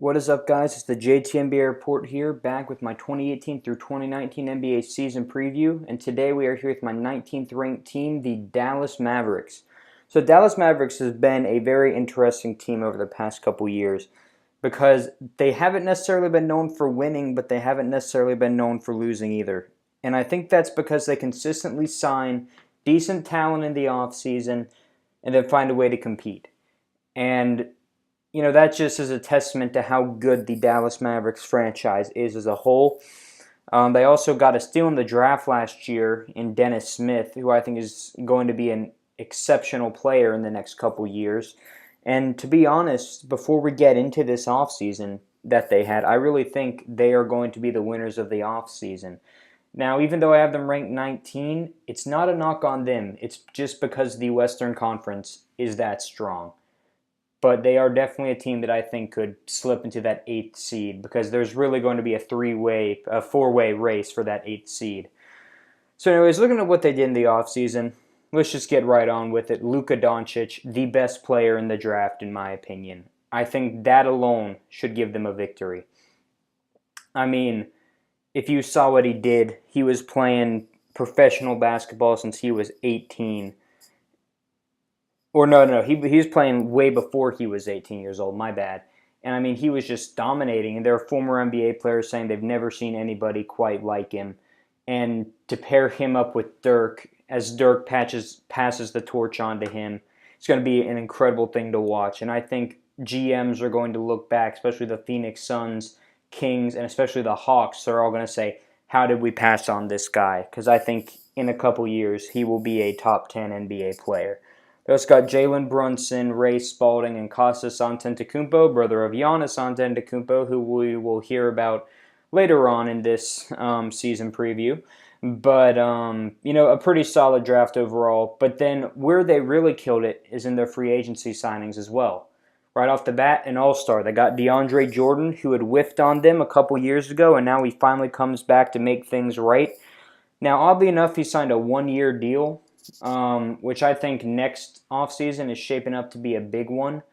What is up, guys? It's the JT NBA Report here, back with my 2018 through 2019 NBA season preview. And today we are here with my 19th ranked team, the Dallas Mavericks. So, Dallas Mavericks has been a very interesting team over the past couple years because they haven't necessarily been known for winning, but they haven't necessarily been known for losing either. And I think that's because they consistently sign decent talent in the offseason and then find a way to compete. And that just is a testament to how good the Dallas Mavericks franchise is as a whole. They also got a steal in the draft last year in Dennis Smith, who I think is going to be an exceptional player in the next couple years. And to be honest, before we get into this offseason that they had, I really think they are going to be the winners of the offseason. Now, even though I have them ranked 19, it's not a knock on them. It's just because the Western Conference is that strong. But they are definitely a team that I think could slip into that 8th seed because there's really going to be a four-way race for that 8th seed. So anyways, looking at what they did in the offseason, let's just get right on with it. Luka Doncic, the best player in the draft in my opinion. I think that alone should give them a victory. I mean, if you saw what he did, he was playing professional basketball since he was 18. Or no, he was playing way before he was 18 years old, my bad. And I mean, he was just dominating. And there are former NBA players saying they've never seen anybody quite like him. And to pair him up with Dirk, as Dirk passes the torch on to him, it's going to be an incredible thing to watch. And I think GMs are going to look back, especially the Phoenix Suns, Kings, and especially the Hawks. They're all going to say, how did we pass on this guy? Because I think in a couple years, he will be a top 10 NBA player. They also got Jalen Brunson, Ray Spalding, and Kostas Antetokounmpo, brother of Giannis Antetokounmpo, who we will hear about later on in this season preview. But, a pretty solid draft overall. But then where they really killed it is in their free agency signings as well. Right off the bat, an all-star. They got DeAndre Jordan, who had whiffed on them a couple years ago, and now he finally comes back to make things right. Now, oddly enough, he signed a one-year deal, which I think next offseason is shaping up to be a big one.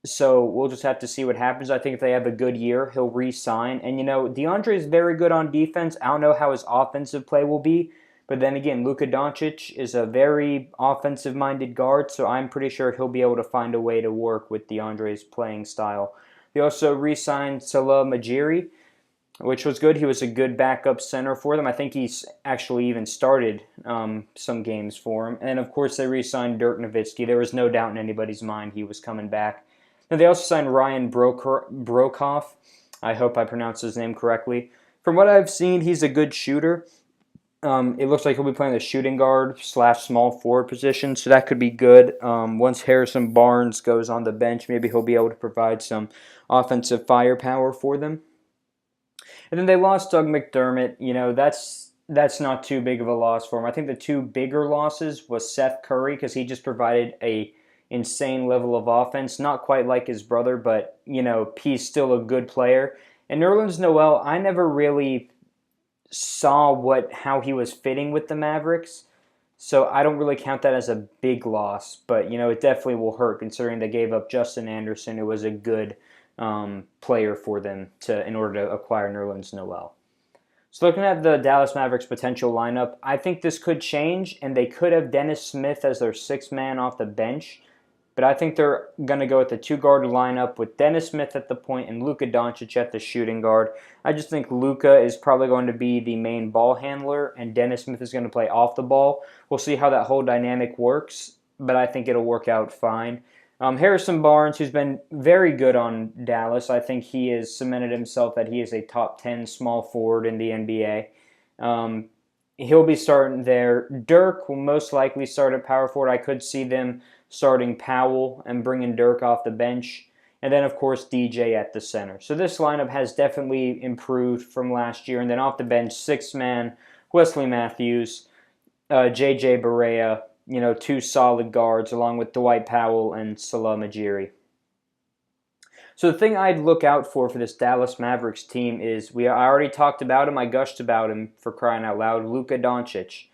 So we'll just have to see what happens. I think if they have a good year, he'll re-sign. And, DeAndre is very good on defense. I don't know how his offensive play will be. But then again, Luka Doncic is a very offensive-minded guard, so I'm pretty sure he'll be able to find a way to work with DeAndre's playing style. They also re-signed Salah Majiri, which was good. He was a good backup center for them. I think he's actually even started some games for him. And, of course, they re-signed Dirk Nowitzki. There was no doubt in anybody's mind he was coming back. Now, they also signed Ryan Broekhoff. I hope I pronounced his name correctly. From what I've seen, he's a good shooter. It looks like he'll be playing the shooting guard / small forward position, so that could be good. Once Harrison Barnes goes on the bench, maybe he'll be able to provide some offensive firepower for them. And then they lost Doug McDermott. That's not too big of a loss for him. I think the two bigger losses was Seth Curry because he just provided a insane level of offense. Not quite like his brother, but, he's still a good player. And Nerlens Noel, I never really saw how he was fitting with the Mavericks. So I don't really count that as a big loss. But, it definitely will hurt considering they gave up Justin Anderson, who was a good player for them in order to acquire Nerlens Noel. So looking at the Dallas Mavericks potential lineup, I think this could change, and they could have Dennis Smith as their sixth man off the bench. But I think they're going to go with the two-guard lineup with Dennis Smith at the point and Luka Doncic at the shooting guard. I just think Luka is probably going to be the main ball handler, and Dennis Smith is going to play off the ball. We'll see how that whole dynamic works, but I think it'll work out fine. Harrison Barnes, who's been very good on Dallas, I think he has cemented himself that he is a top 10 small forward in the NBA. He'll be starting there. Dirk will most likely start at power forward. I could see them starting Powell and bringing Dirk off the bench. And then, of course, DJ at the center. So this lineup has definitely improved from last year. And then off the bench, sixth man, Wesley Matthews, J.J. Barea, two solid guards along with Dwight Powell and Salah Majiri. So the thing I'd look out for this Dallas Mavericks team is, I already talked about him, I gushed about him for crying out loud, Luka Doncic.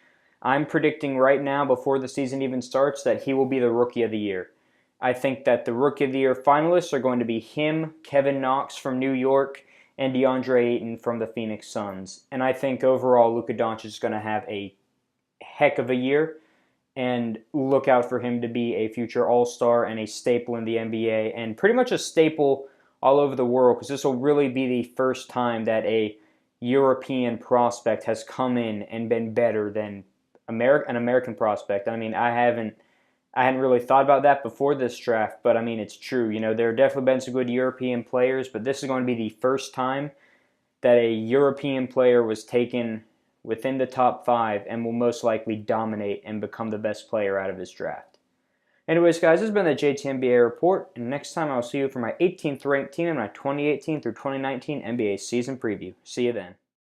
I'm predicting right now, before the season even starts, that he will be the Rookie of the Year. I think that the Rookie of the Year finalists are going to be him, Kevin Knox from New York, and DeAndre Ayton from the Phoenix Suns. And I think overall Luka Doncic is going to have a heck of a year, and look out for him to be a future All-Star and a staple in the NBA, and pretty much a staple all over the world, because this will really be the first time that a European prospect has come in and been better than an American prospect. I mean, I hadn't really thought about that before this draft, but I mean, it's true. You know, there have definitely been some good European players, but this is going to be the first time that a European player was taken within the top 5 and will most likely dominate and become the best player out of this draft. Anyways, guys, this has been the JTNBA Report, and next time I'll see you for my 18th ranked team in my 2018 through 2019 NBA season preview. See you then.